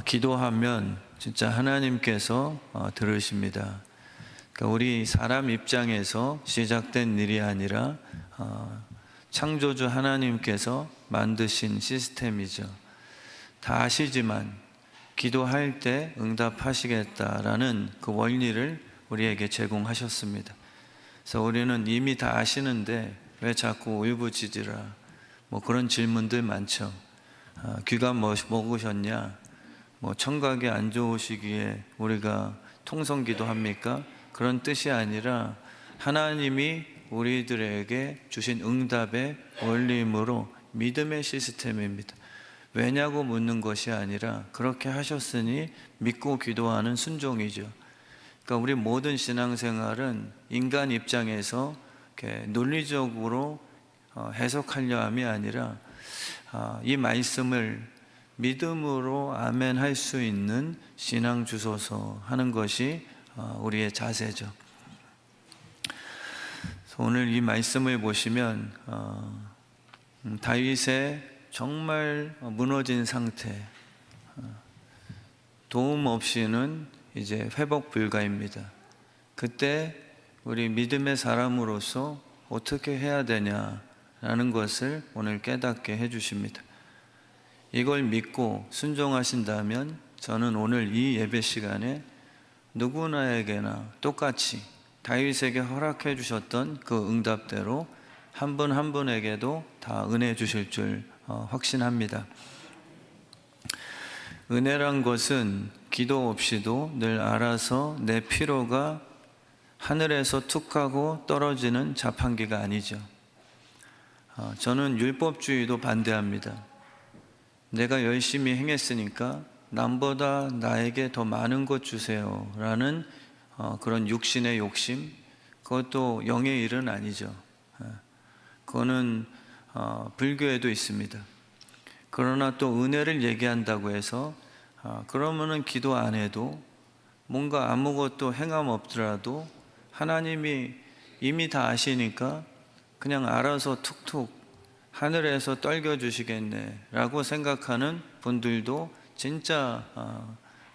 기도하면 진짜 하나님께서 들으십니다. 그러니까 우리 사람 입장에서 시작된 일이 아니라 창조주 하나님께서 만드신 시스템이죠. 다 아시지만 기도할 때 응답하시겠다라는 그 원리를 우리에게 제공하셨습니다. 그래서 우리는 이미 다 아시는데 왜 자꾸 울부짖으라 뭐 그런 질문들 많죠. 귀가 먹으셨냐? 뭐 청각이 안 좋으시기에 우리가 통성기도 합니까? 그런 뜻이 아니라 하나님이 우리들에게 주신 응답의 원리이므로 믿음의 시스템입니다. 왜냐고 묻는 것이 아니라 그렇게 하셨으니 믿고 기도하는 순종이죠. 그러니까 우리 모든 신앙생활은 인간 입장에서 이렇게 논리적으로 해석하려 함이 아니라 이 말씀을 믿음으로 아멘 할 수 있는 신앙 주소서 하는 것이 우리의 자세죠. 오늘 이 말씀을 보시면 다윗의 정말 무너진 상태, 도움 없이는 이제 회복 불가입니다. 그때 우리 믿음의 사람으로서 어떻게 해야 되냐라는 것을 오늘 깨닫게 해주십니다. 이걸 믿고 순종하신다면 저는 오늘 이 예배 시간에 누구나에게나 똑같이 다윗에게 허락해 주셨던 그 응답대로 한 분 한 분에게도 다 은혜 주실 줄 확신합니다. 은혜란 것은 기도 없이도 늘 알아서 내 필요가 하늘에서 툭 하고 떨어지는 자판기가 아니죠. 저는 율법주의도 반대합니다. 내가 열심히 행했으니까 남보다 나에게 더 많은 것 주세요 라는 그런 육신의 욕심, 그것도 영의 일은 아니죠. 그거는 불교에도 있습니다. 그러나 또 은혜를 얘기한다고 해서 그러면은 기도 안 해도 뭔가 아무것도 행함 없더라도 하나님이 이미 다 아시니까 그냥 알아서 툭툭 하늘에서 떨겨 주시겠네 라고 생각하는 분들도 진짜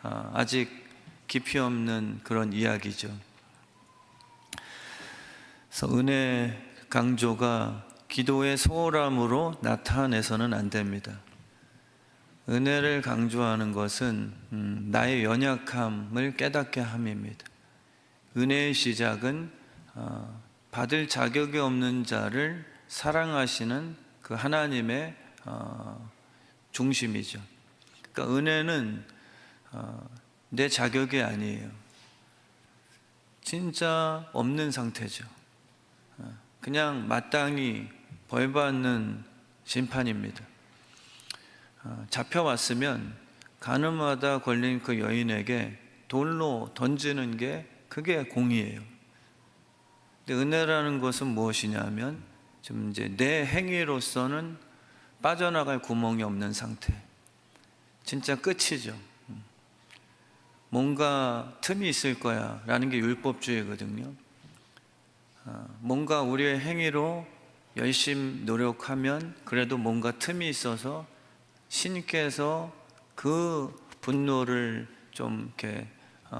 아직 깊이 없는 그런 이야기죠. 그래서 은혜 강조가 기도의 소홀함으로 나타내서는 안 됩니다. 은혜를 강조하는 것은 나의 연약함을 깨닫게 함입니다. 은혜의 시작은 받을 자격이 없는 자를 사랑하시는 그 하나님의 중심이죠. 그러니까 은혜는 내 자격이 아니에요. 진짜 없는 상태죠. 그냥 마땅히 벌받는 심판입니다. 잡혀왔으면 가늠하다 걸린 그 여인에게 돌로 던지는 게 그게 공의예요. 근데 은혜라는 것은 무엇이냐면 지금 이제 내 행위로서는 빠져나갈 구멍이 없는 상태. 진짜 끝이죠. 뭔가 틈이 있을 거야 라는 게 율법주의거든요. 뭔가 우리의 행위로 열심히 노력하면 그래도 뭔가 틈이 있어서 신께서 그 분노를 좀 이렇게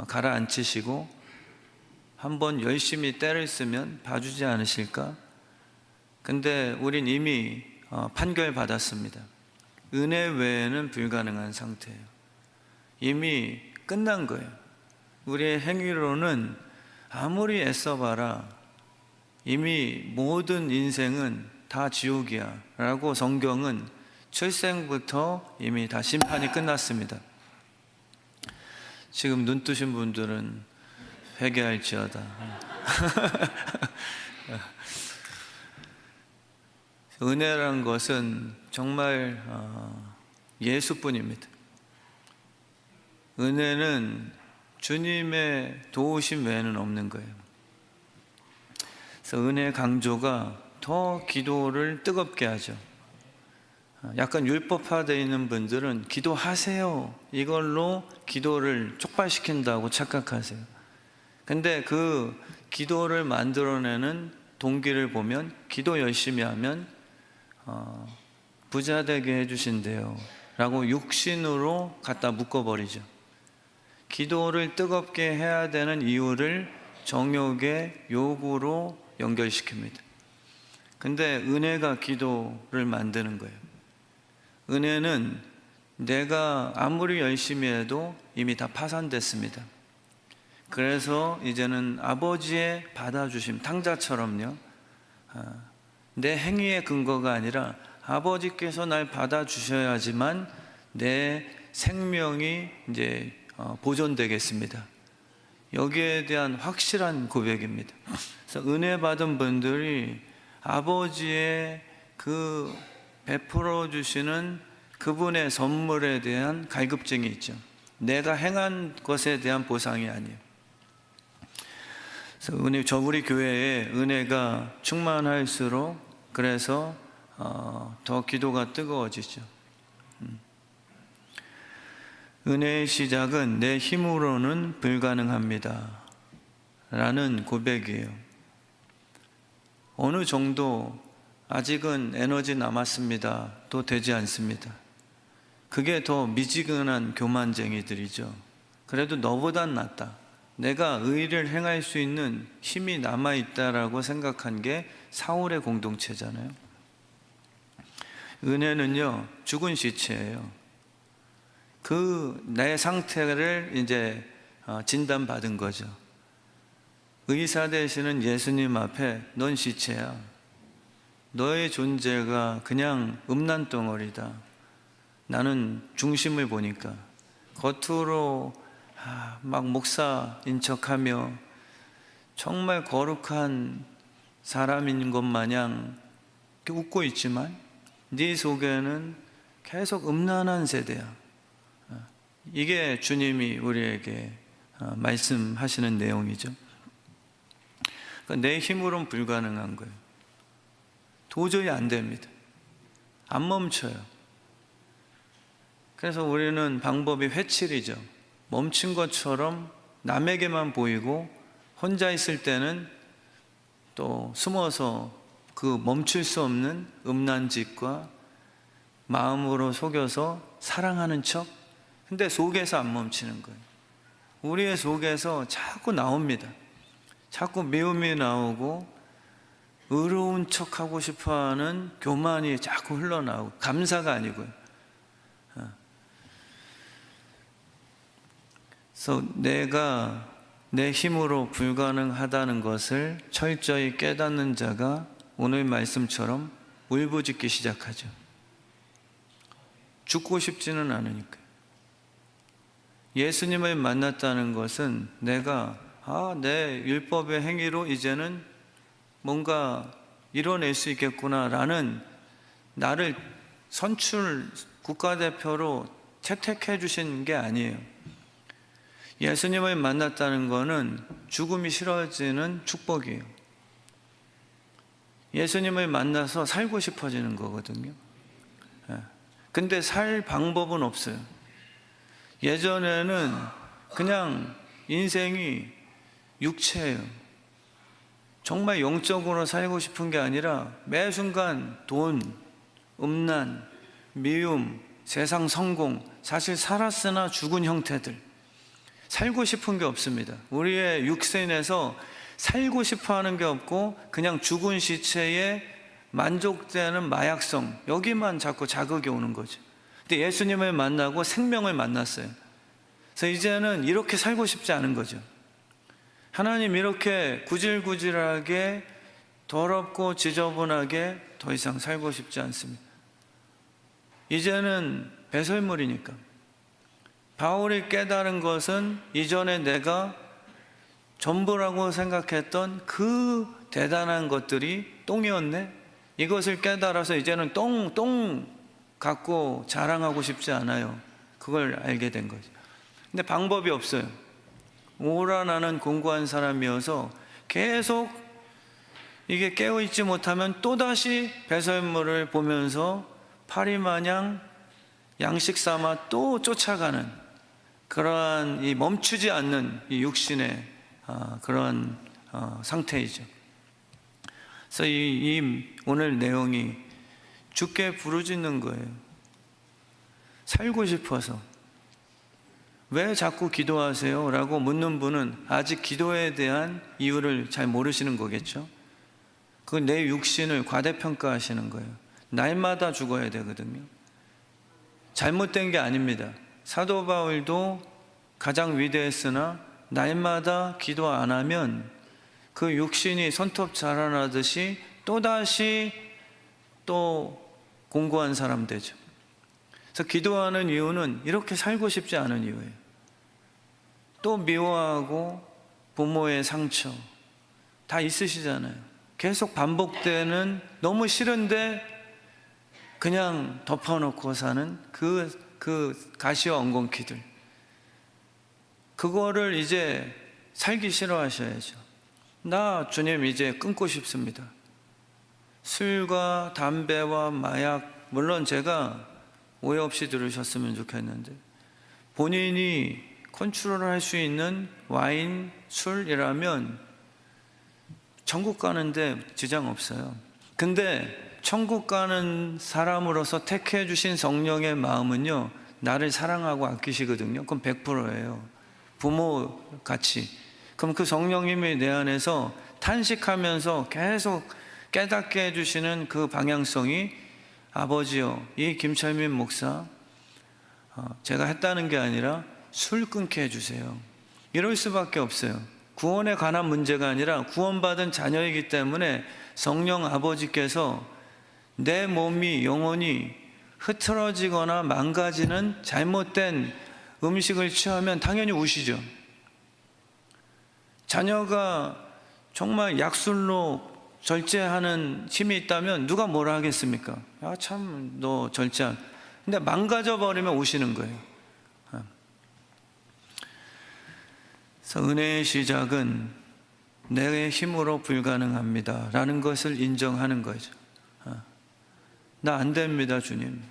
가라앉히시고 한번 열심히 때를 쓰면 봐주지 않으실까? 근데 우린 이미 판결 받았습니다. 은혜 외에는 불가능한 상태예요. 이미 끝난 거예요. 우리의 행위로는 아무리 애써봐라 이미 모든 인생은 다 지옥이야 라고 성경은 출생부터 이미 다 심판이 끝났습니다. 지금 눈 뜨신 분들은 회개할지어다. 은혜란 것은 정말 예수뿐입니다. 은혜는 주님의 도우심 외에는 없는 거예요. 그래서 은혜의 강조가 더 기도를 뜨겁게 하죠. 약간 율법화되어 있는 분들은 기도하세요 이걸로 기도를 촉발시킨다고 착각하세요. 근데 그 기도를 만들어내는 동기를 보면 기도 열심히 하면 부자 되게 해주신대요 라고 육신으로 갖다 묶어버리죠. 기도를 뜨겁게 해야 되는 이유를 정욕의 요구로 연결시킵니다. 근데 은혜가 기도를 만드는 거예요. 은혜는 내가 아무리 열심히 해도 이미 다 파산됐습니다. 그래서 이제는 아버지의 받아주심, 탕자처럼요, 내 행위의 근거가 아니라 아버지께서 날 받아주셔야지만 내 생명이 이제 보존되겠습니다. 여기에 대한 확실한 고백입니다. 그래서 은혜 받은 분들이 아버지의 그 베풀어 주시는 그분의 선물에 대한 갈급증이 있죠. 내가 행한 것에 대한 보상이 아니에요. 그래서 우리 교회에 은혜가 충만할수록 그래서 더 기도가 뜨거워지죠. 은혜의 시작은 내 힘으로는 불가능합니다 라는 고백이에요. 어느 정도 아직은 에너지 남았습니다 도 되지 않습니다. 그게 더 미지근한 교만쟁이들이죠. 그래도 너보단 낫다, 내가 의를 행할 수 있는 힘이 남아있다라고 생각한 게 사울의 공동체잖아요. 은혜는요, 죽은 시체예요. 내 상태를 이제 진단받은 거죠. 의사 되시는 예수님 앞에 넌 시체야, 너의 존재가 그냥 음란덩어리다. 나는 중심을 보니까 겉으로 막 목사인 척하며 정말 거룩한 사람인 것 마냥 웃고 있지만 네 속에는 계속 음란한 세대야. 이게 주님이 우리에게 말씀하시는 내용이죠. 그러니까 내 힘으로는 불가능한 거예요. 도저히 안 됩니다. 안 멈춰요. 그래서 우리는 방법이 회칠이죠. 멈춘 것처럼 남에게만 보이고 혼자 있을 때는 또 숨어서 그 멈출 수 없는 음란 짓과 마음으로 속여서 사랑하는 척. 근데 속에서 안 멈추는 거예요. 우리의 속에서 자꾸 나옵니다. 자꾸 미움이 나오고 의로운 척하고 싶어하는 교만이 자꾸 흘러나오고, 감사가 아니고요. 그래서 내가 내 힘으로 불가능하다는 것을 철저히 깨닫는 자가 오늘 말씀처럼 울부짖기 시작하죠. 죽고 싶지는 않으니까요. 예수님을 만났다는 것은 내가 내 율법의 행위로 이제는 뭔가 이뤄낼 수 있겠구나라는, 나를 선출 국가대표로 채택해 주신 게 아니에요. 예수님을 만났다는 것은 죽음이 싫어지는 축복이에요. 예수님을 만나서 살고 싶어지는 거거든요. 근데 살 방법은 없어요. 예전에는 그냥 인생이 육체예요. 정말 영적으로 살고 싶은 게 아니라 매 순간 돈, 음란, 미움, 세상 성공, 사실 살았으나 죽은 형태들, 살고 싶은 게 없습니다. 우리의 육신에서 살고 싶어 하는 게 없고 그냥 죽은 시체에 만족되는 마약성, 여기만 자꾸 자극이 오는 거죠. 근데 예수님을 만나고 생명을 만났어요. 그래서 이제는 이렇게 살고 싶지 않은 거죠. 하나님 이렇게 구질구질하게 더럽고 지저분하게 더 이상 살고 싶지 않습니다. 이제는 배설물이니까. 바울이 깨달은 것은 이전에 내가 전부라고 생각했던 그 대단한 것들이 똥이었네? 이것을 깨달아서 이제는 똥 갖고 자랑하고 싶지 않아요. 그걸 알게 된 거죠. 근데 방법이 없어요. 오라나는 공고한 사람이어서 계속 이게 깨어있지 못하면 또다시 배설물을 보면서 파리마냥 양식 삼아 또 쫓아가는 그러한 이 멈추지 않는 이 육신의 그러한 상태이죠. 그래서 이 오늘 내용이 주께 부르짖는 거예요. 살고 싶어서. 왜 자꾸 기도하세요? 라고 묻는 분은 아직 기도에 대한 이유를 잘 모르시는 거겠죠. 그 내 육신을 과대평가하시는 거예요. 날마다 죽어야 되거든요. 잘못된 게 아닙니다. 사도 바울도 가장 위대했으나 날마다 기도 안 하면 그 육신이 손톱 자라나듯이 또다시 또 공고한 사람 되죠. 그래서 기도하는 이유는 이렇게 살고 싶지 않은 이유예요. 또 미워하고 부모의 상처 다 있으시잖아요. 계속 반복되는, 너무 싫은데 그냥 덮어놓고 사는 그 가시와 엉겅퀴들, 그거를 이제 살기 싫어하셔야죠. 나 주님 이제 끊고 싶습니다. 술과 담배와 마약, 물론 제가 오해 없이 들으셨으면 좋겠는데, 본인이 컨트롤할 수 있는 와인, 술이라면 천국 가는데 지장 없어요. 근데 천국 가는 사람으로서 택해 주신 성령의 마음은요, 나를 사랑하고 아끼시거든요. 그럼 100%예요. 부모같이. 그럼 그 성령님이 내 안에서 탄식하면서 계속 깨닫게 해주시는 그 방향성이, 아버지요, 이 김철민 목사 제가 했다는 게 아니라 술 끊게 해주세요. 이럴 수밖에 없어요. 구원에 관한 문제가 아니라 구원받은 자녀이기 때문에 성령 아버지께서 내 몸이 영혼이 흐트러지거나 망가지는 잘못된 음식을 취하면 당연히 우시죠. 자녀가 정말 약술로 절제하는 힘이 있다면 누가 뭐라 하겠습니까? 아, 참, 너 절제한. 근데 망가져 버리면 우시는 거예요. 그래서 은혜의 시작은 내 힘으로 불가능합니다 라는 것을 인정하는 거죠. 나 안 됩니다, 주님.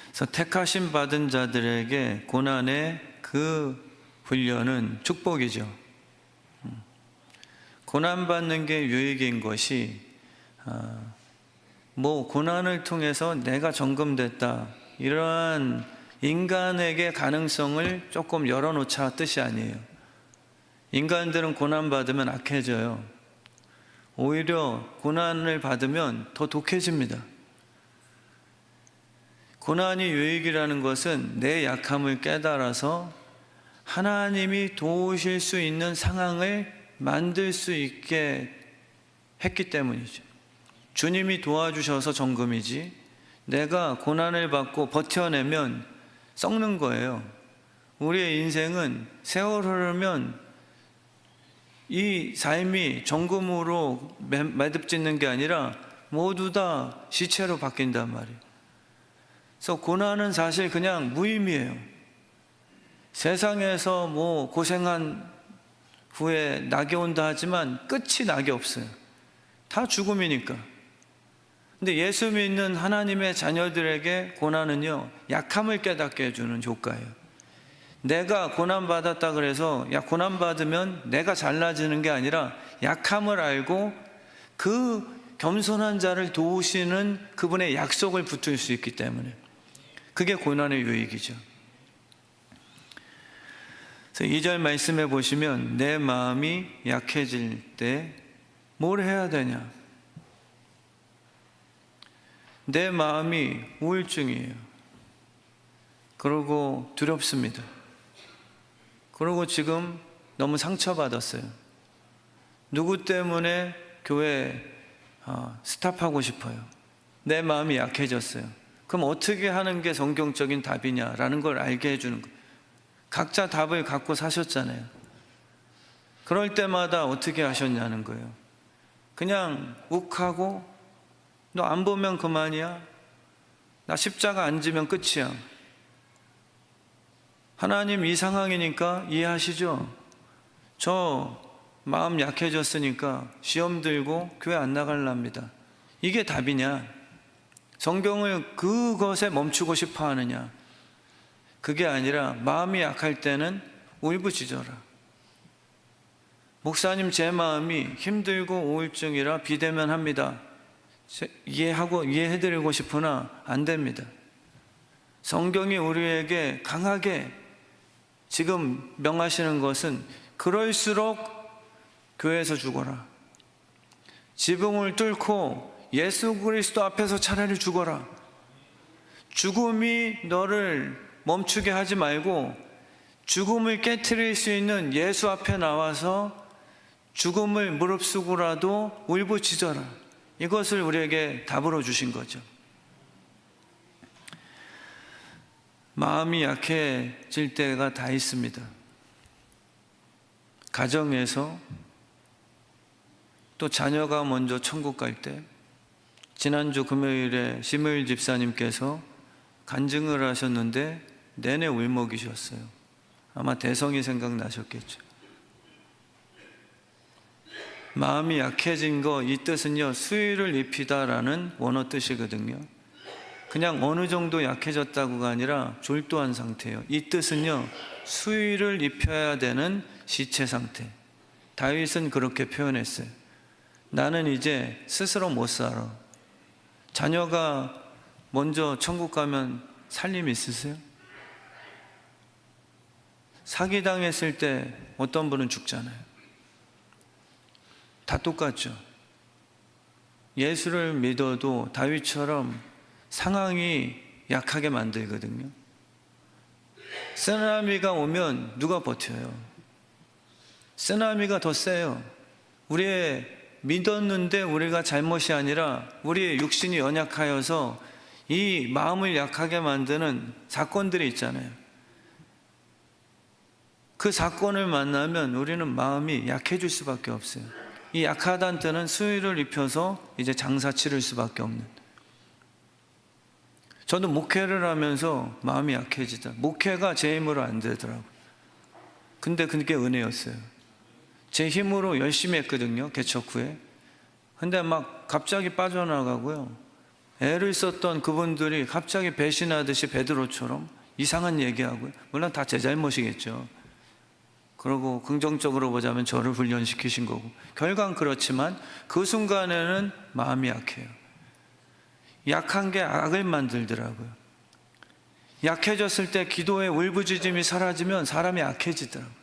그래서 택하심 받은 자들에게 고난의 그 훈련은 축복이죠. 고난받는 게 유익인 것이, 뭐 고난을 통해서 내가 점검됐다, 이러한 인간에게 가능성을 조금 열어놓자 뜻이 아니에요. 인간들은 고난받으면 악해져요. 오히려 고난을 받으면 더 독해집니다. 고난이 유익이라는 것은 내 약함을 깨달아서 하나님이 도우실 수 있는 상황을 만들 수 있게 했기 때문이죠. 주님이 도와주셔서 정금이지, 내가 고난을 받고 버텨내면 썩는 거예요. 우리의 인생은 세월 흐르면 이 삶이 정금으로 매듭짓는 게 아니라 모두 다 시체로 바뀐단 말이에요. 그래서 고난은 사실 그냥 무의미해요. 세상에서 뭐 고생한 후에 낙이 온다 하지만 끝이 낙이 없어요. 다 죽음이니까. 근데 예수 믿는 하나님의 자녀들에게 고난은요, 약함을 깨닫게 해주는 조과예요. 내가 고난받았다 그래서 야, 고난받으면 내가 잘나지는 게 아니라 약함을 알고 그 겸손한 자를 도우시는 그분의 약속을 붙들 수 있기 때문에, 그게 고난의 유익이죠. 그래서 2절 말씀해 보시면 내 마음이 약해질 때 뭘 해야 되냐? 내 마음이 우울증이에요. 그리고 두렵습니다. 그리고 지금 너무 상처받았어요. 누구 때문에 교회 스탑하고 싶어요. 내 마음이 약해졌어요. 그럼 어떻게 하는 게 성경적인 답이냐라는 걸 알게 해주는 거예요. 각자 답을 갖고 사셨잖아요. 그럴 때마다 어떻게 하셨냐는 거예요. 그냥 욱하고 너 안 보면 그만이야. 나 십자가 안 지면 끝이야. 하나님 이 상황이니까 이해하시죠? 저 마음 약해졌으니까 시험 들고 교회 안 나갈랍니다. 이게 답이냐? 성경을 그것에 멈추고 싶어 하느냐? 그게 아니라 마음이 약할 때는 울부짖어라. 목사님, 제 마음이 힘들고 우울증이라 비대면합니다. 이해해드리고 싶으나 안 됩니다. 성경이 우리에게 강하게 지금 명하시는 것은 그럴수록 교회에서 죽어라. 지붕을 뚫고 예수 그리스도 앞에서 차라리 죽어라. 죽음이 너를 멈추게 하지 말고 죽음을 깨트릴 수 있는 예수 앞에 나와서 죽음을 무릅쓰고라도 울부짖어라. 이것을 우리에게 답으로 주신 거죠. 마음이 약해질 때가 다 있습니다. 가정에서, 또 자녀가 먼저 천국 갈 때, 지난주 금요일에 심의일 집사님께서 간증을 하셨는데 내내 울먹이셨어요. 아마 대성이 생각나셨겠죠. 마음이 약해진 거, 이 뜻은요, 수위를 입히다라는 원어 뜻이거든요. 그냥 어느 정도 약해졌다고가 아니라 졸도한 상태예요. 이 뜻은요, 수위를 입혀야 되는 시체 상태. 다윗은 그렇게 표현했어요. 나는 이제 스스로 못 살아. 자녀가 먼저 천국 가면 살림 있으세요? 사기당했을 때 어떤 분은 죽잖아요. 다 똑같죠. 예수를 믿어도 다윗처럼 상황이 약하게 만들거든요. 쓰나미가 오면 누가 버텨요? 쓰나미가 더 세요. 우리의 믿었는데 우리가 잘못이 아니라 우리의 육신이 연약하여서 이 마음을 약하게 만드는 사건들이 있잖아요. 그 사건을 만나면 우리는 마음이 약해질 수밖에 없어요. 이 약하다는 뜻은 수위를 입혀서 이제 장사 치를 수밖에 없는. 저도 목회를 하면서 마음이 약해지다. 목회가 제 힘으로 안 되더라고요. 근데 그게 은혜였어요. 제 힘으로 열심히 했거든요, 개척 후에. 근데 막 갑자기 빠져나가고요. 애를 썼던 그분들이 갑자기 배신하듯이 베드로처럼 이상한 얘기하고요. 물론 다 제 잘못이겠죠. 그러고 긍정적으로 보자면 저를 훈련시키신 거고, 결과는 그렇지만 그 순간에는 마음이 약해요. 약한 게 악을 만들더라고요. 약해졌을 때 기도의 울부짖음이 사라지면 사람이 약해지더라고요.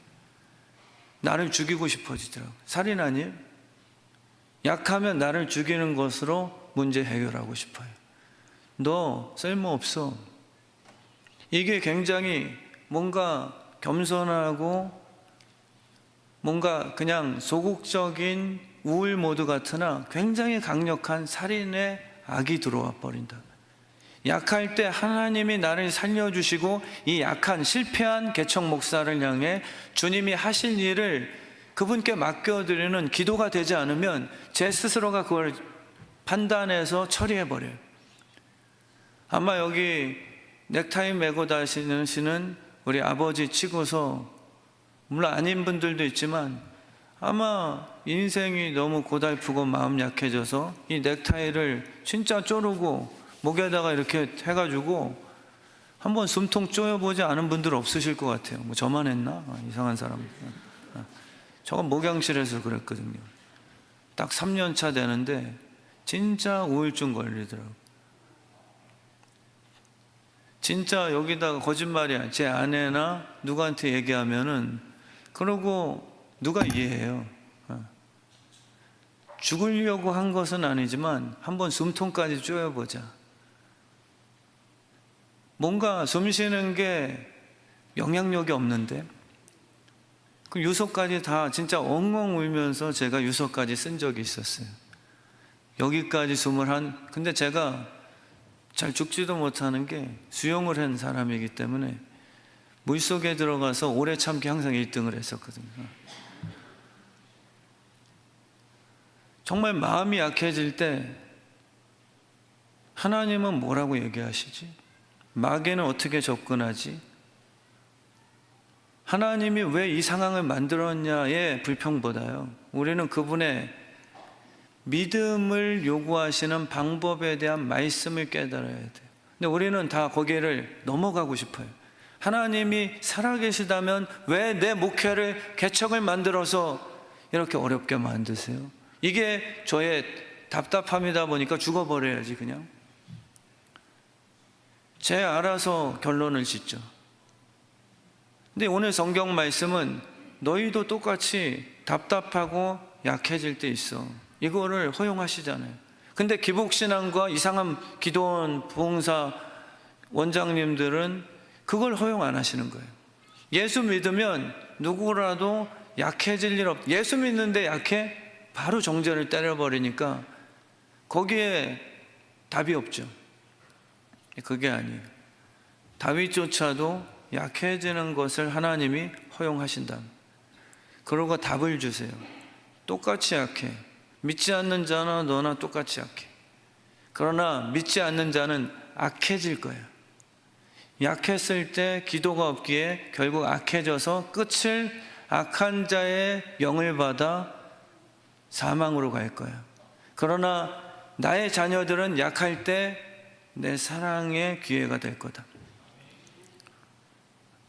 나를 죽이고 싶어지더라고요. 살인 아니에요? 약하면 나를 죽이는 것으로 문제 해결하고 싶어요. 너 쓸모없어. 이게 굉장히 뭔가 겸손하고 뭔가 그냥 소극적인 우울 모드 같으나 굉장히 강력한 살인의 악이 들어와 버린다. 약할 때 하나님이 나를 살려주시고 이 약한 실패한 개척 목사를 향해 주님이 하실 일을 그분께 맡겨드리는 기도가 되지 않으면 제 스스로가 그걸 판단해서 처리해버려요. 아마 여기 넥타이 메고 다니시는 우리 아버지 치고서 물론 아닌 분들도 있지만 아마 인생이 너무 고달프고 마음 약해져서 이 넥타이를 진짜 쪼르고 목에다가 이렇게 해가지고 한번 숨통 쪼여보지 않은 분들 없으실 것 같아요. 뭐 저만 했나? 이상한 사람. 저건 목양실에서 그랬거든요. 딱 3년 차 되는데 진짜 우울증 걸리더라고요. 진짜 여기다가 거짓말이야. 제 아내나 누구한테 얘기하면은 그러고 누가 이해해요? 죽으려고 한 것은 아니지만 한번 숨통까지 쪼여보자. 뭔가 숨 쉬는 게 영향력이 없는데 그 유서까지 다 진짜 엉엉 울면서 제가 유서까지 쓴 적이 있었어요. 여기까지 근데 제가 잘 죽지도 못하는 게 수영을 한 사람이기 때문에 물속에 들어가서 오래 참기 항상 1등을 했었거든요. 정말 마음이 약해질 때 하나님은 뭐라고 얘기하시지? 마귀는 어떻게 접근하지? 하나님이 왜 이 상황을 만들었냐의 불평보다요, 우리는 그분의 믿음을 요구하시는 방법에 대한 말씀을 깨달아야 돼요. 근데 우리는 다 거기를 넘어가고 싶어요. 하나님이 살아계시다면 왜 내 목회를 개척을 만들어서 이렇게 어렵게 만드세요? 이게 저의 답답함이다 보니까 죽어버려야지 그냥. 제 알아서 결론을 짓죠. 근데 오늘 성경 말씀은 너희도 똑같이 답답하고 약해질 때 있어. 이거를 허용하시잖아요. 근데 기복신앙과 이상한 기도원 부흥사 원장님들은 그걸 허용 안 하시는 거예요. 예수 믿으면 누구라도 약해질 일 없. 예수 믿는데 약해? 바로 정죄를 때려버리니까 거기에 답이 없죠. 그게 아니에요. 다윗조차도 약해지는 것을 하나님이 허용하신다. 그러고 답을 주세요. 똑같이 약해. 믿지 않는 자나 너나 똑같이 약해. 그러나 믿지 않는 자는 악해질 거예요. 약했을 때 기도가 없기에 결국 악해져서 끝을 악한 자의 영을 받아 사망으로 갈 거예요. 그러나 나의 자녀들은 약할 때 내 사랑의 기회가 될 거다.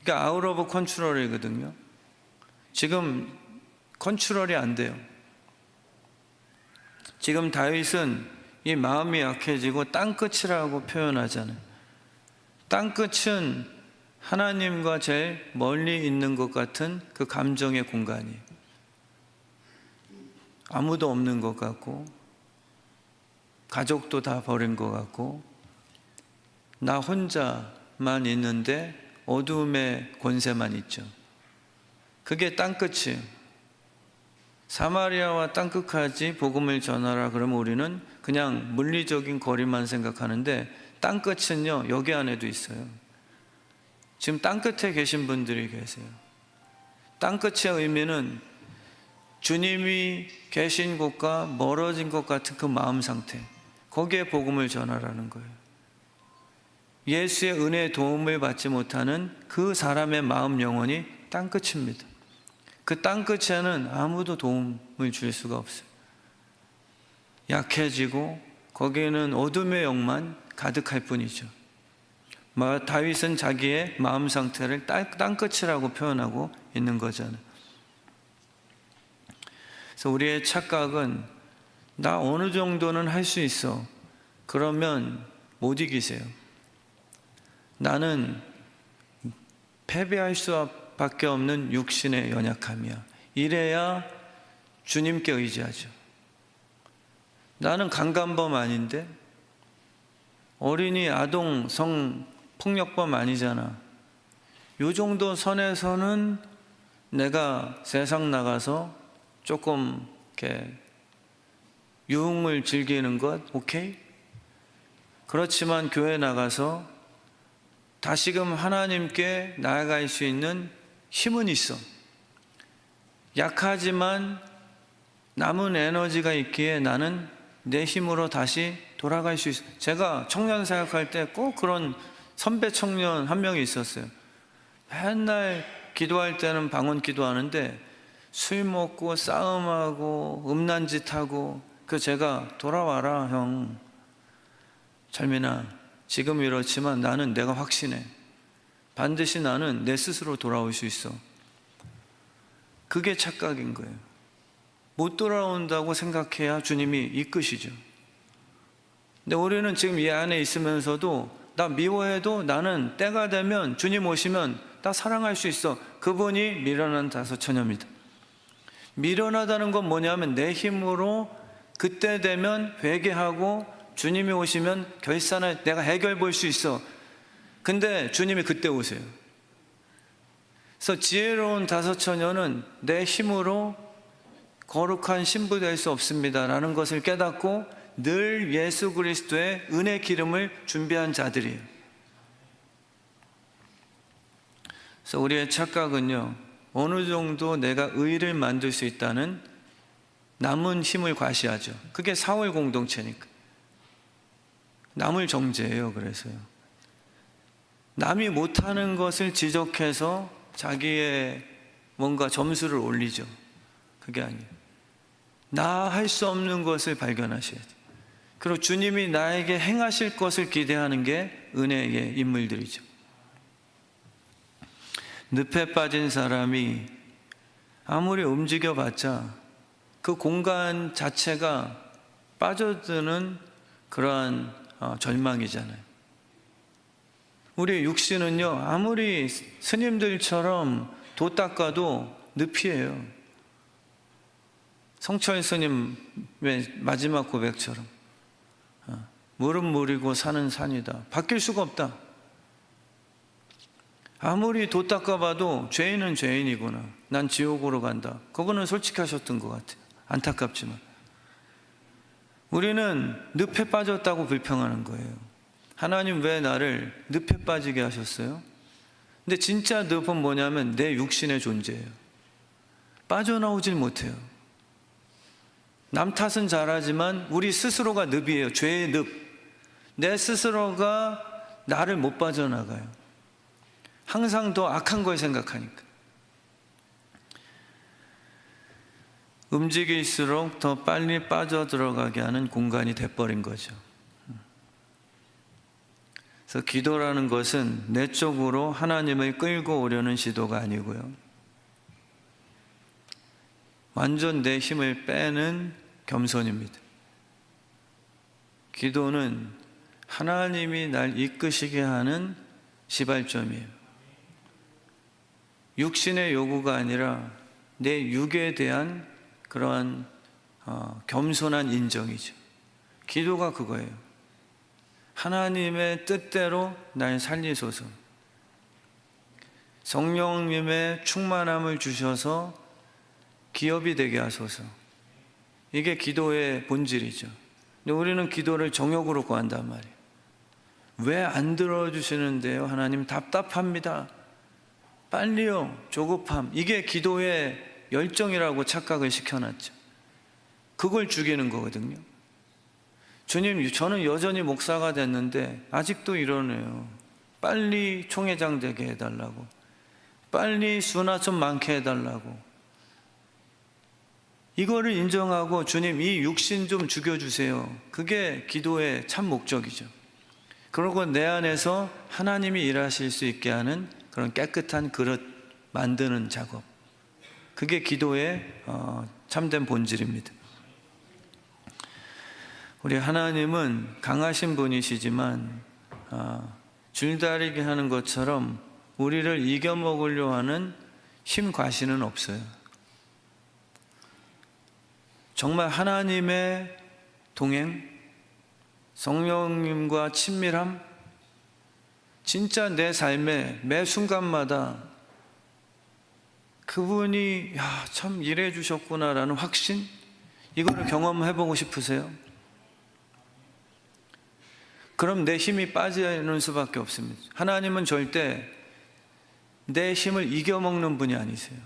그러니까 아웃 오브 컨트롤이거든요. 지금 컨트롤이 안 돼요. 지금 다윗은 이 마음이 약해지고 땅끝이라고 표현하잖아요. 땅끝은 하나님과 제일 멀리 있는 것 같은 그 감정의 공간이에요. 아무도 없는 것 같고 가족도 다 버린 것 같고 나 혼자만 있는데 어둠의 권세만 있죠. 그게 땅끝이에요. 사마리아와 땅끝까지 복음을 전하라 그러면 우리는 그냥 물리적인 거리만 생각하는데 땅끝은요 여기 안에도 있어요. 지금 땅끝에 계신 분들이 계세요. 땅끝의 의미는 주님이 계신 곳과 멀어진 것 같은 그 마음 상태, 거기에 복음을 전하라는 거예요. 예수의 은혜의 도움을 받지 못하는 그 사람의 마음 영혼이 땅끝입니다. 그 땅끝에는 아무도 도움을 줄 수가 없어요. 약해지고 거기에는 어둠의 영만 가득할 뿐이죠. 다윗은 자기의 마음 상태를 땅끝이라고 표현하고 있는 거잖아요. 그래서 우리의 착각은 나 어느 정도는 할 수 있어. 그러면 못 이기세요. 나는 패배할 수밖에 없는 육신의 연약함이야. 이래야 주님께 의지하죠. 나는 강간범 아닌데, 어린이 아동 성폭력범 아니잖아. 요 정도 선에서는 내가 세상 나가서 조금 이렇게 유흥을 즐기는 것 오케이? 그렇지만 교회 나가서 다시금 하나님께 나아갈 수 있는 힘은 있어. 약하지만 남은 에너지가 있기에 나는 내 힘으로 다시 돌아갈 수 있어. 제가 청년 사역할 때 꼭 그런 선배 청년 한 명이 있었어요. 맨날 기도할 때는 방언 기도하는데 술 먹고 싸움하고 음란짓하고 제가 돌아와라 형. 철민아, 지금 이렇지만 나는 내가 확신해. 반드시 나는 내 스스로 돌아올 수 있어. 그게 착각인 거예요. 못 돌아온다고 생각해야 주님이 이끄시죠. 근데 우리는 지금 이 안에 있으면서도 나 미워해도 나는 때가 되면 주님 오시면 나 사랑할 수 있어. 그분이 미련한 다섯처녀입니다. 미련하다는 건 뭐냐면 내 힘으로 그때 되면 회개하고 주님이 오시면 결산을 내가 해결 볼 수 있어. 근데 주님이 그때 오세요. 그래서 지혜로운 다섯처녀는 내 힘으로 거룩한 신부 될 수 없습니다 라는 것을 깨닫고 늘 예수 그리스도의 은혜 기름을 준비한 자들이에요. 그래서 우리의 착각은요, 어느 정도 내가 의를 만들 수 있다는 남은 힘을 과시하죠. 그게 사울 공동체니까. 남을 정죄해요. 그래서요, 남이 못하는 것을 지적해서 자기의 뭔가 점수를 올리죠. 그게 아니에요. 나 할 수 없는 것을 발견하셔야 돼요. 그리고 주님이 나에게 행하실 것을 기대하는 게 은혜의 인물들이죠. 늪에 빠진 사람이 아무리 움직여봤자 그 공간 자체가 빠져드는 그러한 절망이잖아요. 우리 육신은요, 아무리 스님들처럼 도 닦아도 늪이에요. 성철 스님의 마지막 고백처럼 물은 물이고 산은 산이다. 바뀔 수가 없다. 아무리 도 닦아봐도 죄인은 죄인이구나. 난 지옥으로 간다. 그거는 솔직히 하셨던 것 같아요. 안타깝지만 우리는 늪에 빠졌다고 불평하는 거예요. 하나님 왜 나를 늪에 빠지게 하셨어요? 근데 진짜 늪은 뭐냐면 내 육신의 존재예요. 빠져나오질 못해요. 남 탓은 잘하지만 우리 스스로가 늪이에요. 죄의 늪. 내 스스로가 나를 못 빠져나가요. 항상 더 악한 걸 생각하니까. 움직일수록 더 빨리 빠져들어가게 하는 공간이 돼버린 거죠. 그래서 기도라는 것은 내 쪽으로 하나님을 끌고 오려는 시도가 아니고요, 완전 내 힘을 빼는 겸손입니다. 기도는 하나님이 날 이끄시게 하는 시발점이에요. 육신의 요구가 아니라 내 육에 대한 그러한 겸손한 인정이죠. 기도가 그거예요. 하나님의 뜻대로 날 살리소서. 성령님의 충만함을 주셔서 기업이 되게 하소서. 이게 기도의 본질이죠. 근데 우리는 기도를 정욕으로 구한단 말이에요. 왜 안 들어주시는데요? 하나님 답답합니다. 빨리요. 조급함. 이게 기도의 열정이라고 착각을 시켜놨죠. 그걸 죽이는 거거든요. 주님, 저는 여전히 목사가 됐는데 아직도 이러네요. 빨리 총회장 되게 해달라고, 빨리 수나 좀 많게 해달라고. 이거를 인정하고 주님, 이 육신 좀 죽여주세요. 그게 기도의 참 목적이죠. 그리고 내 안에서 하나님이 일하실 수 있게 하는 그런 깨끗한 그릇 만드는 작업, 그게 기도의 참된 본질입니다. 우리 하나님은 강하신 분이시지만 줄다리기 하는 것처럼 우리를 이겨먹으려 하는 힘 과시는 없어요. 정말 하나님의 동행, 성령님과 친밀함, 진짜 내 삶의 매 순간마다 그분이 참 일해 주셨구나라는 확신, 이거를 경험해보고 싶으세요? 그럼 내 힘이 빠지는 수밖에 없습니다. 하나님은 절대 내 힘을 이겨먹는 분이 아니세요.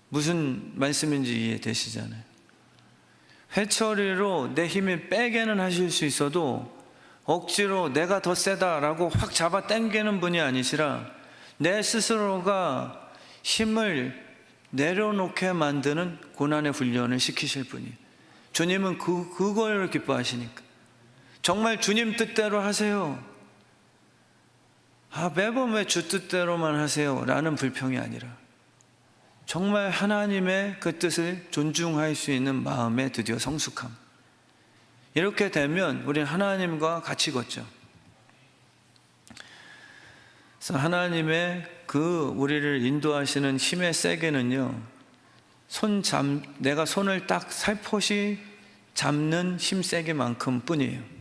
무슨 말씀인지 이해되시잖아요. 회초리로 내 힘을 빼게는 하실 수 있어도 억지로 내가 더 세다라고 확 잡아 당기는 분이 아니시라 내 스스로가 힘을 내려놓게 만드는 고난의 훈련을 시키실 분이에요. 주님은 그걸 기뻐하시니까 정말 주님 뜻대로 하세요. 매번 왜 주 뜻대로만 하세요? 라는 불평이 아니라 정말 하나님의 그 뜻을 존중할 수 있는 마음에 드디어 성숙함. 이렇게 되면 우리는 하나님과 같이 걷죠. 그래서 하나님의 그 우리를 인도하시는 힘의 세계는요, 내가 손을 딱 살포시 잡는 힘 세게만큼 뿐이에요.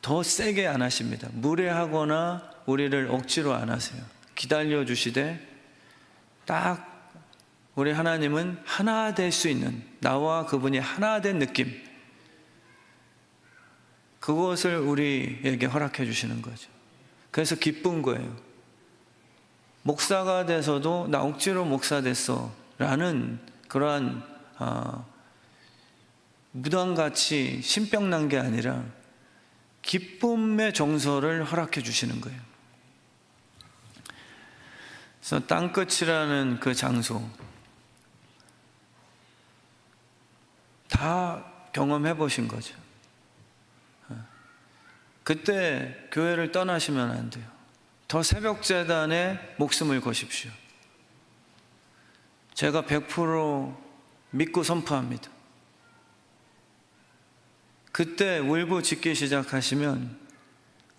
더 세게 안 하십니다. 무례하거나 우리를 억지로 안 하세요. 기다려 주시되 딱 우리 하나님은 하나 될 수 있는, 나와 그분이 하나 된 느낌, 그것을 우리에게 허락해 주시는 거죠. 그래서 기쁜 거예요. 목사가 돼서도 나 억지로 목사 됐어 라는 그러한 무당같이 신병난 게 아니라 기쁨의 정서를 허락해 주시는 거예요. 그래서 땅끝이라는 그 장소 다 경험해 보신 거죠. 그때 교회를 떠나시면 안 돼요. 더 새벽재단에 목숨을 거십시오. 제가 100% 믿고 선포합니다. 그때 울부짖기 시작하시면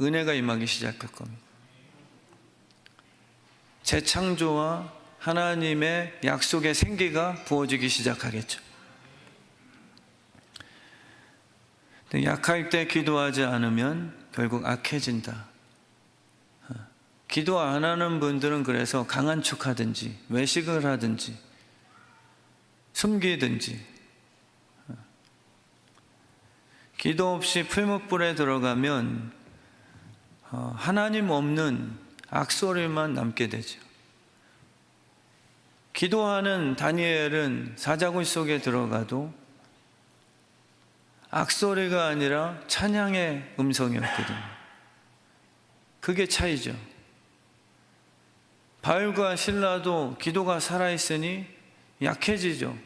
은혜가 임하기 시작할 겁니다. 재창조와 하나님의 약속의 생기가 부어지기 시작하겠죠. 약할 때 기도하지 않으면 결국 악해진다. 기도 안 하는 분들은 그래서 강한 척 하든지 외식을 하든지 숨기든지, 기도 없이 풀무불에 들어가면 하나님 없는 악소리만 남게 되죠. 기도하는 다니엘은 사자굴 속에 들어가도 악소리가 아니라 찬양의 음성이었거든요. 그게 차이죠. 바울과 실라도 기도가 살아있으니 약해지죠.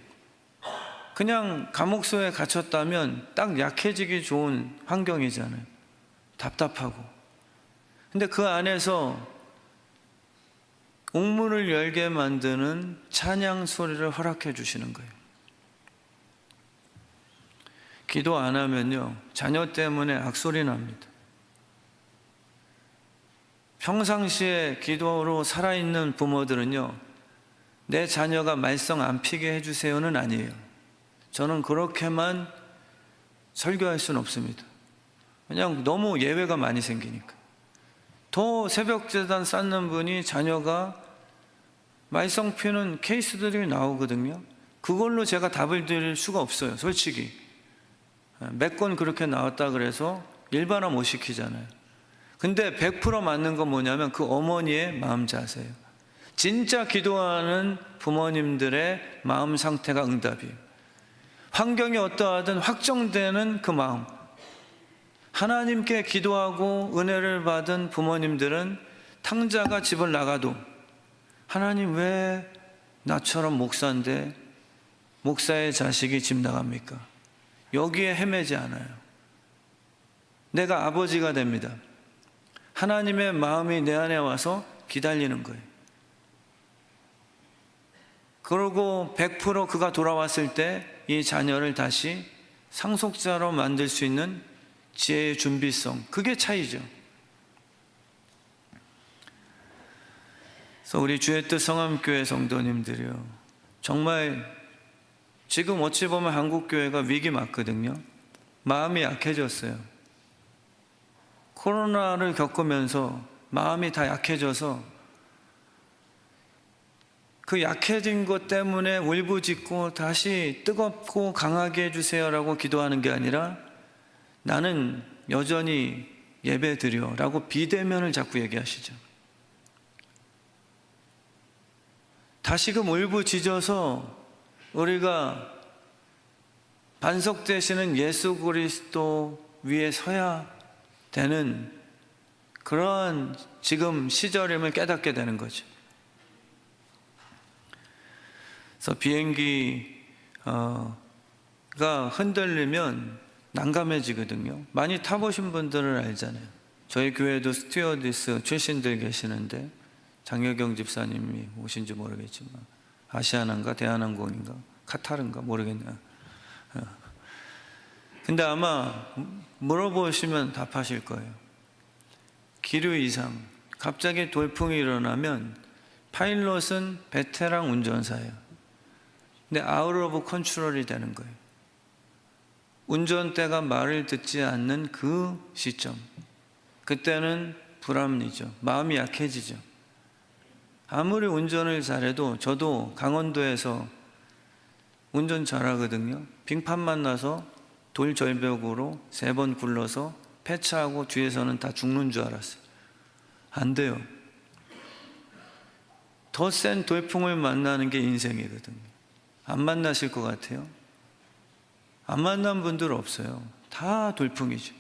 그냥 감옥소에 갇혔다면 딱 약해지기 좋은 환경이잖아요. 답답하고. 근데 그 안에서 옥문을 열게 만드는 찬양 소리를 허락해 주시는 거예요. 기도 안 하면요, 자녀 때문에 악소리 납니다. 평상시에 기도로 살아있는 부모들은요, 내 자녀가 말썽 안 피게 해주세요는 아니에요. 저는 그렇게만 설교할 수는 없습니다. 그냥 너무 예외가 많이 생기니까. 더 새벽재단 쌓는 분이 자녀가 말썽 피우는 케이스들이 나오거든요. 그걸로 제가 답을 드릴 수가 없어요, 솔직히. 몇 건 그렇게 나왔다 그래서 일반화 못 시키잖아요. 근데 100% 맞는 건 뭐냐면 그 어머니의 마음 자세예요. 진짜 기도하는 부모님들의 마음 상태가 응답이에요. 환경이 어떠하든 확정되는 그 마음. 하나님께 기도하고 은혜를 받은 부모님들은 탕자가 집을 나가도 하나님 왜 나처럼 목사인데 목사의 자식이 집 나갑니까? 여기에 헤매지 않아요. 내가 아버지가 됩니다. 하나님의 마음이 내 안에 와서 기다리는 거예요. 그리고 100% 그가 돌아왔을 때 이 자녀를 다시 상속자로 만들 수 있는 지혜의 준비성, 그게 차이죠. 그래서 우리 주의 뜻 성함교회 성도님들이요, 정말 지금 어찌 보면 한국교회가 위기 맞거든요. 마음이 약해졌어요. 코로나를 겪으면서 마음이 다 약해져서 그 약해진 것 때문에 울부짖고 다시 뜨겁고 강하게 해주세요라고 기도하는 게 아니라 나는 여전히 예배 드려 라고 비대면을 자꾸 얘기하시죠. 다시금 울부짖어서 우리가 반석되시는 예수 그리스도 위에 서야 되는 그러한 지금 시절임을 깨닫게 되는 거죠. 그래서 비행기가 흔들리면 난감해지거든요. 많이 타보신 분들은 알잖아요. 저희 교회도 스튜어디스 출신들 계시는데 장여경 집사님이 오신지 모르겠지만 아시아나인가 대한항공인가 카타르인가 모르겠네요. 근데 아마 물어보시면 답하실 거예요. 기류 이상, 갑자기 돌풍이 일어나면 파일럿은 베테랑 운전사예요. 근데 아웃 오브 컨트롤이 되는 거예요. 운전대가 말을 듣지 않는 그 시점, 그때는 불합리죠. 마음이 약해지죠. 아무리 운전을 잘해도, 저도 강원도에서 운전 잘하거든요. 빙판 만나서 돌절벽으로 3번 굴러서 폐차하고 뒤에서는 다 죽는 줄 알았어요. 안 돼요. 더 센 돌풍을 만나는 게 인생이거든요. 안 만나실 것 같아요? 안 만난 분들 없어요. 다 돌풍이죠.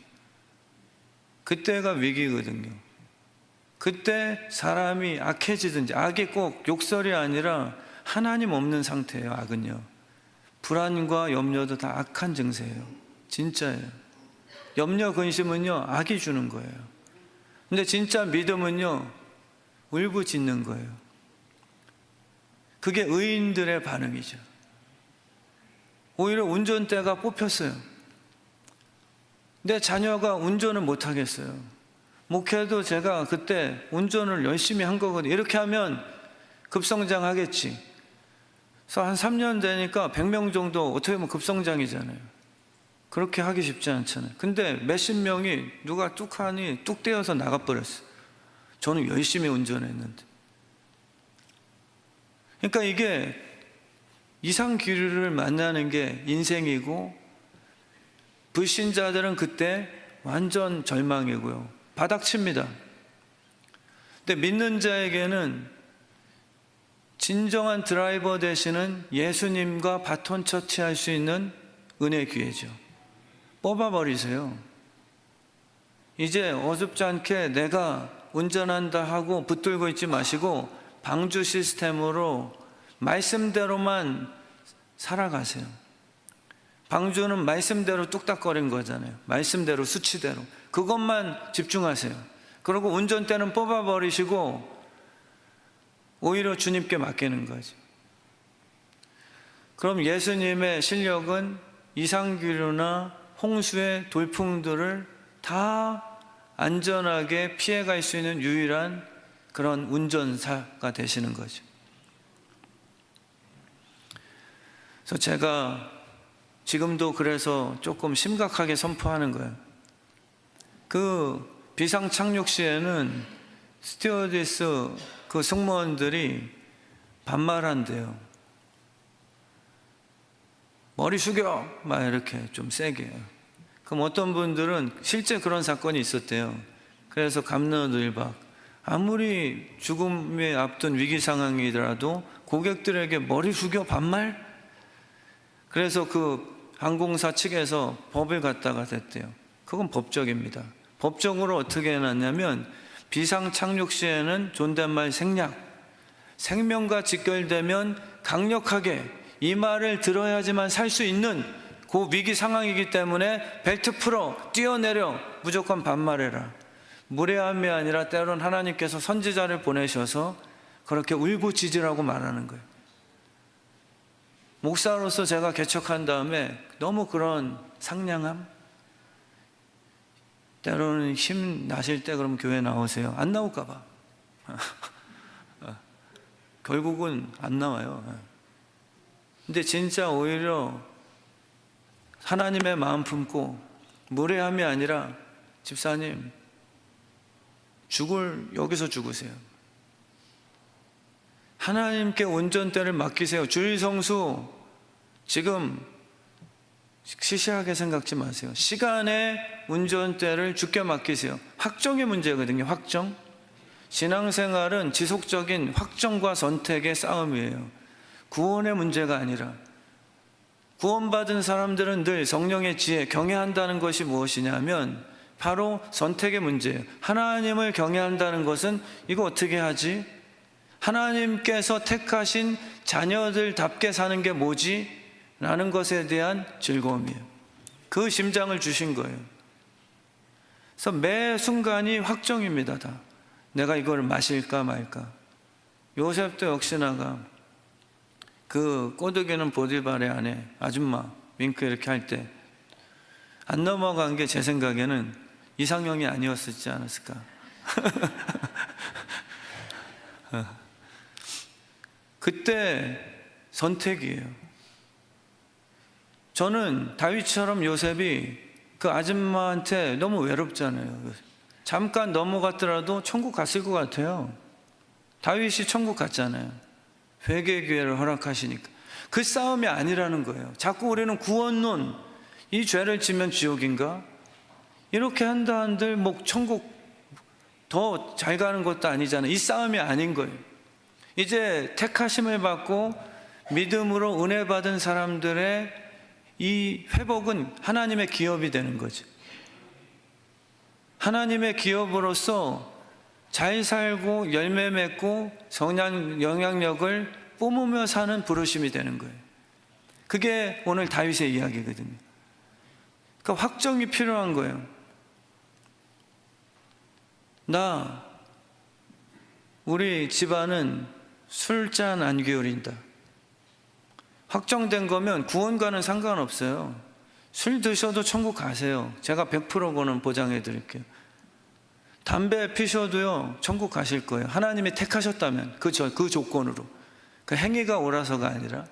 그때가 위기거든요. 그때 사람이 악해지든지, 악이 꼭 욕설이 아니라 하나님 없는 상태예요. 악은요, 불안과 염려도 다 악한 증세예요. 진짜예요. 염려 근심은요, 악이 주는 거예요. 근데 진짜 믿음은요, 울부짖는 거예요. 그게 의인들의 반응이죠. 오히려 운전대가 뽑혔어요. 내 자녀가 운전을 못 하겠어요. 목회도 제가 그때 운전을 열심히 한 거거든요. 이렇게 하면 급성장하겠지. 그래서 한 3년 되니까 100명 정도 어떻게 보면 급성장이잖아요. 그렇게 하기 쉽지 않잖아요. 근데 몇십 명이 누가 뚝하니 뚝 떼어서 나가버렸어요. 저는 열심히 운전했는데. 그러니까 이게 이상기류를 만나는 게 인생이고, 불신자들은 그때 완전 절망이고요. 바닥칩니다. 근데 믿는 자에게는 진정한 드라이버 되시는 예수님과 바톤 터치할 수 있는 은혜의 기회죠. 뽑아버리세요. 이제 어줍지 않게 내가 운전한다 하고 붙들고 있지 마시고 방주 시스템으로 말씀대로만 살아가세요. 방주는 말씀대로 뚝딱거린 거잖아요. 말씀대로, 수치대로. 그것만 집중하세요. 그리고 운전대는 뽑아버리시고 오히려 주님께 맡기는 거죠. 그럼 예수님의 실력은 이상기류나 홍수의 돌풍들을 다 안전하게 피해갈 수 있는 유일한 그런 운전사가 되시는 거죠. 그래서 제가 지금도 그래서 조금 심각하게 선포하는 거예요. 그 비상 착륙 시에는 스튜어디스 그 승무원들이 반말한대요. 머리 숙여! 막 이렇게 좀 세게. 그럼 어떤 분들은 실제 그런 사건이 있었대요. 그래서 갑론을박. 아무리 죽음에 앞둔 위기 상황이더라도 고객들에게 머리 숙여 반말? 그래서 그 항공사 측에서 법을 갖다가 댔대요. 그건 법적입니다. 법적으로 어떻게 해놨냐면 비상 착륙 시에는 존댓말 생략, 생명과 직결되면 강력하게 이 말을 들어야지만 살 수 있는 그 위기 상황이기 때문에 벨트 풀어 뛰어내려 무조건 반말해라. 무례함이 아니라 때론 하나님께서 선지자를 보내셔서 그렇게 울부짖으라고 말하는 거예요. 목사로서 제가 개척한 다음에 너무 그런 상냥함, 때로는 힘 나실 때 그러면 교회 나오세요. 안 나올까 봐. 결국은 안 나와요. 근데 진짜 오히려 하나님의 마음 품고 무례함이 아니라 집사님 여기서 죽으세요. 하나님께 운전대를 맡기세요. 주일성수 지금 시시하게 생각지 마세요. 시간의 운전대를 주께 맡기세요. 확정의 문제거든요. 확정. 신앙생활은 지속적인 확정과 선택의 싸움이에요. 구원의 문제가 아니라. 구원받은 사람들은 늘 성령의 지혜, 경외한다는 것이 무엇이냐면 바로 선택의 문제예요. 하나님을 경외한다는 것은 이거 어떻게 하지? 하나님께서 택하신 자녀들답게 사는 게 뭐지? 라는 것에 대한 즐거움이에요. 그 심장을 주신 거예요. 그래서 매 순간이 확정입니다. 다. 내가 이걸 마실까 말까. 요셉도 역시나가 그 꼬드기는 보디발의 아내 아줌마 윙크 이렇게 할 때 안 넘어간 게 제 생각에는 이상형이 아니었지 않았을까. 그때 선택이에요. 저는 다윗처럼 요셉이 그 아줌마한테 너무 외롭잖아요. 잠깐 넘어갔더라도 천국 갔을 것 같아요. 다윗이 천국 갔잖아요. 회개 기회를 허락하시니까. 그 싸움이 아니라는 거예요. 자꾸 우리는 구원론, 이 죄를 지면 지옥인가? 이렇게 한다 한들 뭐 천국 더 잘 가는 것도 아니잖아요. 이 싸움이 아닌 거예요. 이제 택하심을 받고 믿음으로 은혜 받은 사람들의 이 회복은 하나님의 기업이 되는 거죠. 하나님의 기업으로서 잘 살고 열매 맺고 영향력을 뿜으며 사는 부르심이 되는 거예요. 그게 오늘 다윗의 이야기거든요. 그러니까 확정이 필요한 거예요. 우리 집안은 술잔 안 기울인다. 확정된 거면 구원과는 상관없어요. 술 드셔도 천국 가세요. 제가 100%고는 보장해 드릴게요. 담배 피셔도요, 천국 가실 거예요. 하나님이 택하셨다면, 그 조건으로. 그 행위가 옳아서가 아니라.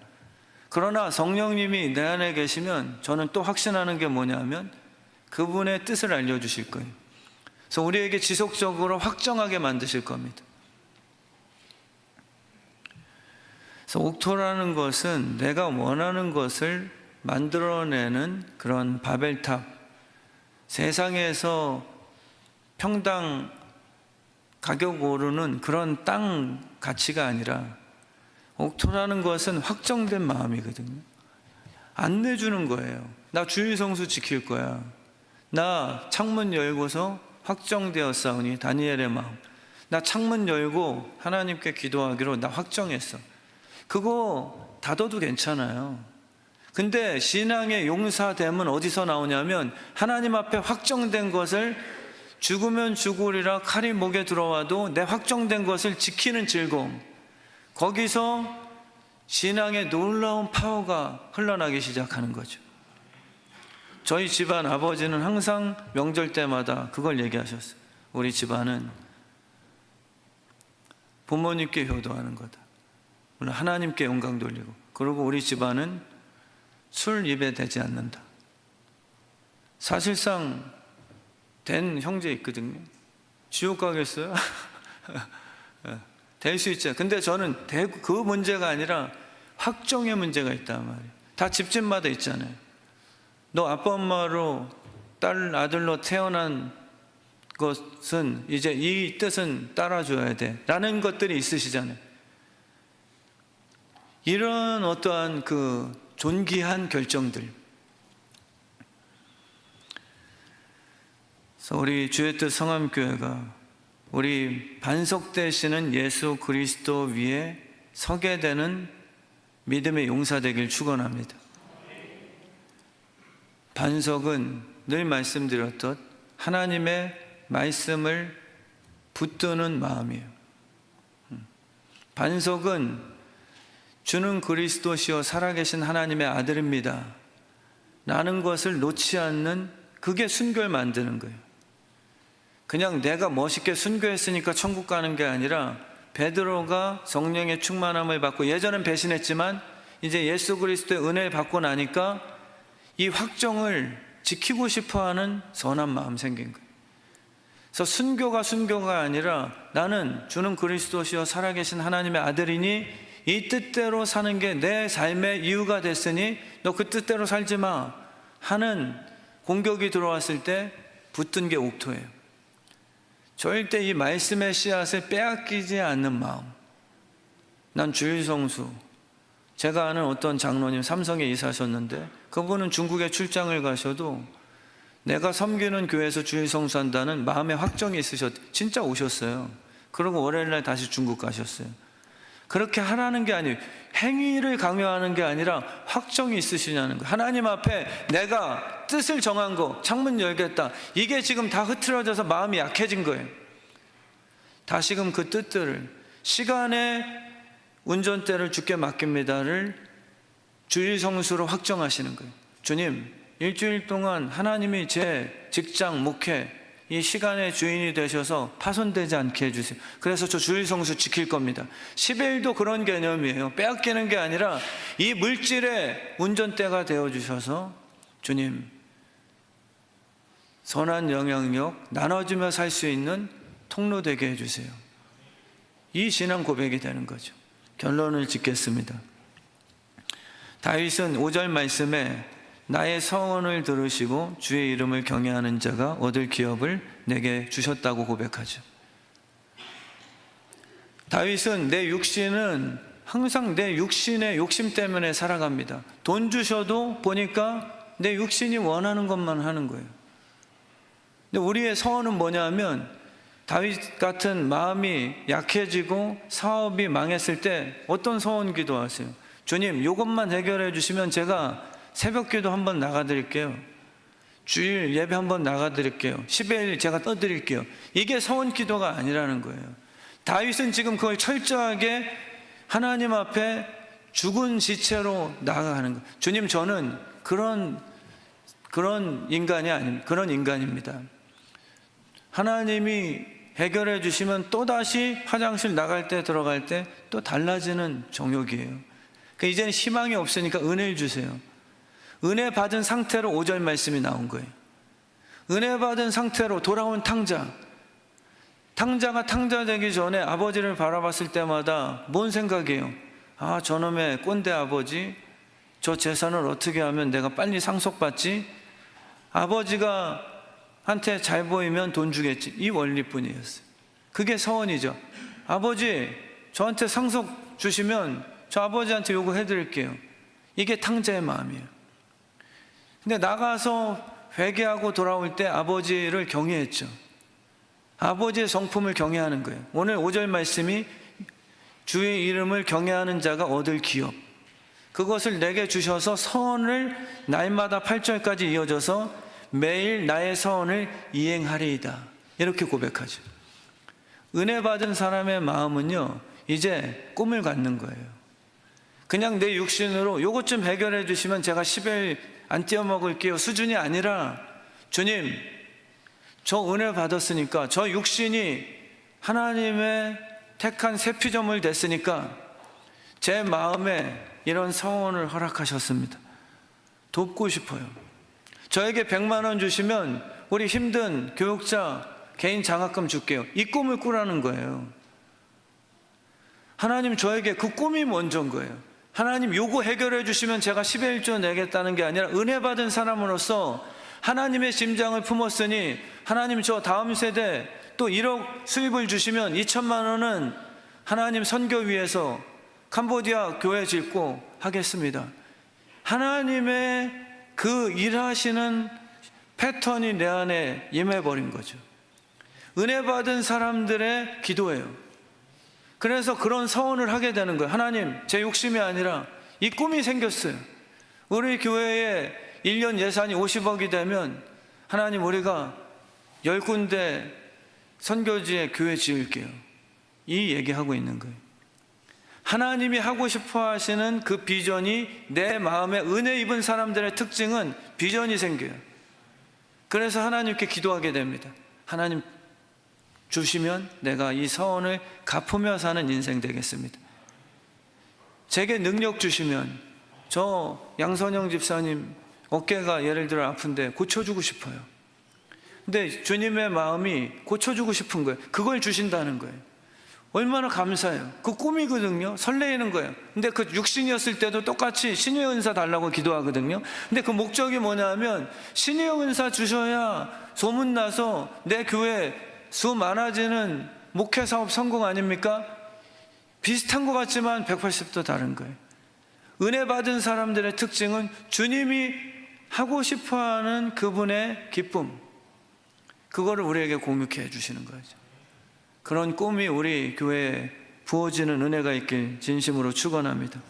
그러나 성령님이 내 안에 계시면 저는 또 확신하는 게 뭐냐면 그분의 뜻을 알려주실 거예요. 그래서 우리에게 지속적으로 확정하게 만드실 겁니다. 그래서 옥토라는 것은 내가 원하는 것을 만들어내는 그런 바벨탑, 세상에서 평당 가격 오르는 그런 땅 가치가 아니라 옥토라는 것은 확정된 마음이거든요. 안 내주는 거예요. 나 주일성수 지킬 거야. 나 창문 열고서 확정되었사오니, 다니엘의 마음. 나 창문 열고 하나님께 기도하기로 나 확정했어. 그거 닫아도 괜찮아요. 근데 신앙의 용사됨은 어디서 나오냐면 하나님 앞에 확정된 것을 죽으면 죽으리라 칼이 목에 들어와도 내 확정된 것을 지키는 즐거움, 거기서 신앙의 놀라운 파워가 흘러나기 시작하는 거죠. 저희 집안 아버지는 항상 명절 때마다 그걸 얘기하셨어요. 우리 집안은 부모님께 효도하는 거다. 물론 하나님께 영광 돌리고, 그리고 우리 집안은 술 입에 대지 않는다. 사실상 된 형제 있거든요. 지옥 가겠어요? 될 수 있죠. 근데 저는 그 문제가 아니라 확정의 문제가 있단 말이에요. 다 집집마다 있잖아요. 너 아빠 엄마로 딸 아들로 태어난 것은 이제 이 뜻은 따라줘야 돼 라는 것들이 있으시잖아요. 이런 어떠한 그 존귀한 결정들, 그래서 우리 주의 뜻 성함교회가 우리 반석 되시는 예수 그리스도 위에 서게 되는 믿음의 용사 되길 축원합니다. 반석은 늘 말씀드렸듯 하나님의 말씀을 붙드는 마음이에요. 반석은 주는 그리스도시요 살아계신 하나님의 아들입니다 라는 것을 놓지 않는, 그게 순교를 만드는 거예요. 그냥 내가 멋있게 순교했으니까 천국 가는 게 아니라 베드로가 성령의 충만함을 받고, 예전엔 배신했지만 이제 예수 그리스도의 은혜를 받고 나니까 이 확정을 지키고 싶어하는 선한 마음 생긴 거예요. 그래서 순교가 아니라 나는 주는 그리스도시요 살아계신 하나님의 아들이니 이 뜻대로 사는 게 내 삶의 이유가 됐으니 너 그 뜻대로 살지 마 하는 공격이 들어왔을 때 붙든 게 옥토예요. 절대 이 말씀의 씨앗을 빼앗기지 않는 마음. 난 주일성수, 제가 아는 어떤 장로님 삼성에 이사하셨는데 그분은 중국에 출장을 가셔도 내가 섬기는 교회에서 주일성수 한다는 마음의 확정이 진짜 오셨어요. 그러고 월요일날 다시 중국 가셨어요. 그렇게 하라는 게 아니에요. 행위를 강요하는 게 아니라 확정이 있으시냐는 거예요. 하나님 앞에 내가 뜻을 정한 거, 창문 열겠다, 이게 지금 다 흐트러져서 마음이 약해진 거예요. 다시금 그 뜻들을, 시간의 운전대를 주께 맡깁니다를 주일성수로 확정하시는 거예요. 주님, 일주일 동안 하나님이 제 직장, 목회, 이 시간의 주인이 되셔서 파손되지 않게 해주세요. 그래서 저 주일성수 지킬 겁니다. 10일도 그런 개념이에요. 빼앗기는 게 아니라 이 물질의 운전대가 되어주셔서 주님, 선한 영향력 나눠주며 살 수 있는 통로 되게 해주세요. 이 신앙 고백이 되는 거죠. 결론을 짓겠습니다. 다윗은 5절 말씀에 나의 서원을 들으시고 주의 이름을 경외하는 자가 얻을 기업을 내게 주셨다고 고백하죠. 다윗은 내 육신은 항상 내 육신의 욕심 때문에 살아갑니다. 돈 주셔도 보니까 내 육신이 원하는 것만 하는 거예요. 근데 우리의 서원은 뭐냐면 다윗 같은 마음이 약해지고 사업이 망했을 때 어떤 서원 기도하세요? 주님, 이것만 해결해 주시면 제가 새벽기도 한번 나가드릴게요. 주일 예배 한번 나가드릴게요. 10일 제가 떠드릴게요. 이게 서원 기도가 아니라는 거예요. 다윗은 지금 그걸 철저하게 하나님 앞에 죽은 지체로 나아가는 거예요. 주님, 저는 그런 그런 인간입니다. 하나님이 해결해 주시면 또다시 화장실 나갈 때 들어갈 때 또 달라지는 정욕이에요. 그러니까 이제는 희망이 없으니까 은혜를 주세요. 은혜 받은 상태로 5절 말씀이 나온 거예요. 은혜 받은 상태로 돌아온 탕자가 탕자 되기 전에 아버지를 바라봤을 때마다 뭔 생각이에요? 아, 저놈의 꼰대 아버지, 저 재산을 어떻게 하면 내가 빨리 상속받지? 아버지가 한테 잘 보이면 돈 주겠지. 이 원리뿐이었어요. 그게 서원이죠. 아버지, 저한테 상속 주시면 저 아버지한테 요구해 드릴게요. 이게 탕자의 마음이에요. 근데 나가서 회개하고 돌아올 때 아버지를 경외했죠. 아버지의 성품을 경외하는 거예요. 오늘 5절 말씀이 주의 이름을 경외하는 자가 얻을 기업, 그것을 내게 주셔서 서원을 날마다 8절까지 이어져서 매일 나의 서원을 이행하리이다, 이렇게 고백하죠. 은혜 받은 사람의 마음은요, 이제 꿈을 갖는 거예요. 그냥 내 육신으로 요것 좀 해결해 주시면 제가 10일 안 띄어 먹을게요 수준이 아니라, 주님, 저 은혜 받았으니까, 저 육신이 하나님의 택한 새 피조물 됐으니까 제 마음에 이런 서원을 허락하셨습니다. 돕고 싶어요. 저에게 100만 원 주시면 우리 힘든 교육자 개인 장학금 줄게요. 이 꿈을 꾸라는 거예요. 하나님, 저에게 그 꿈이 먼저인 거예요. 하나님, 요거 해결해 주시면 제가 10의 1조 내겠다는 게 아니라, 은혜 받은 사람으로서 하나님의 심장을 품었으니, 하나님, 저 다음 세대 또 1억 수입을 주시면 2천만 원은 하나님 선교 위해서 캄보디아 교회 짓고 하겠습니다. 하나님의 그 일하시는 패턴이 내 안에 임해버린 거죠. 은혜 받은 사람들의 기도예요. 그래서 그런 서원을 하게 되는 거예요. 하나님, 제 욕심이 아니라 이 꿈이 생겼어요. 우리 교회에 1년 예산이 50억이 되면 하나님, 우리가 10군데 선교지에 교회 지을게요. 이 얘기하고 있는 거예요. 하나님이 하고 싶어 하시는 그 비전이 내 마음에, 은혜 입은 사람들의 특징은 비전이 생겨요. 그래서 하나님께 기도하게 됩니다. 하나님 주시면 내가 이 서원을 갚으며 사는 인생 되겠습니다. 제게 능력 주시면, 저 양선영 집사님 어깨가 예를 들어 아픈데 고쳐주고 싶어요. 근데 주님의 마음이 고쳐주고 싶은 거예요. 그걸 주신다는 거예요. 얼마나 감사해요. 그 꿈이거든요. 설레이는 거예요. 근데 그 육신이었을 때도 똑같이 신의 은사 달라고 기도하거든요. 근데 그 목적이 뭐냐면, 신의 은사 주셔야 소문나서 내 교회 수 많아지는 목회 사업 성공 아닙니까? 비슷한 것 같지만 180도 다른 거예요. 은혜 받은 사람들의 특징은 주님이 하고 싶어하는 그분의 기쁨, 그거를 우리에게 공유해 주시는 거죠. 그런 꿈이 우리 교회에 부어지는 은혜가 있길 진심으로 축원합니다.